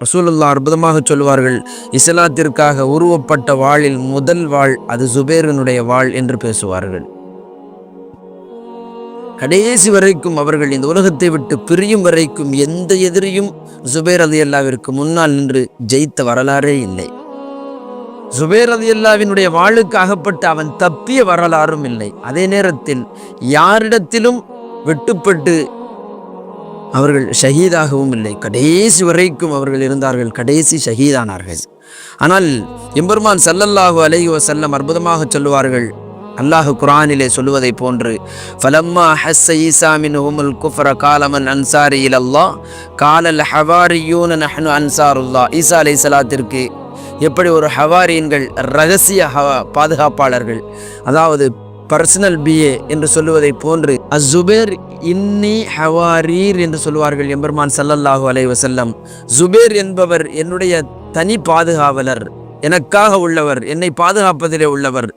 ரசூலுல்லாஹ் அற்புதமாக சொல்வார்கள், இஸ்லாத்திற்காக உருவப்பட்ட வாளில் முதல் வாள் அது ஜுபேரினுடைய வாள் என்று பேசுவார்கள். கடைசி வரைக்கும் அவர்கள் இந்த உலகத்தை விட்டு பிரியும் வரைக்கும் எந்த எதிரியும் ஜுபைர் ரலியல்லாஹ்விற்கு முன்னால் நின்று ஜெயித்த வரலாறே இல்லை. ஜுபைர் ரலியல்லாஹ்வினுடைய வாளுக்கு அகப்பட்டு அவன் தப்பிய வரலாறும் இல்லை. அதே நேரத்தில் யாரிடத்திலும் வெட்டுப்பட்டு அவர்கள் ஷஹீதாகவும் இல்லை. கடைசி வரைக்கும் அவர்கள் இருந்தார்கள், கடைசி ஷஹீதானார்கள். ஆனால் எம்பெருமான் ஸல்லல்லாஹு அலைஹி வஸல்லம் அற்புதமாக சொல்லுவார்கள், அல்லாஹ் குர்ஆனிலே சொல்லுவதை போன்று, ஃபலம்மா ஹஸ்ஸ ஈசா மின்ஹுமுல் குஃப்ர கால மன் அன்சாரி இலல்லாஹ் காலல் ஹவாரியூன நஹ்னு அன்சாருல்லாஹ். ஈசா அலைஹிஸ்ஸலாத்திற்கு எப்படி ஒரு ஹவாரியன்கள் ரகசிய பாதுகாப்பாளர்கள், அதாவது பர்சனல் பிஏ என்று சொல்லுவதை போன்று அஸ்ஸுபைர் இன்னி ஹவாரீர் என்று சொல்வார்கள் எம்பெருமான் ஸல்லல்லாஹு அலைஹி வஸல்லம். ஜுபைர் என்பவர் என்னுடைய தனி பாதுகாவலர், எனக்காக உள்ளவர், என்னை பாதுகாப்பதிலே உள்ளவர்.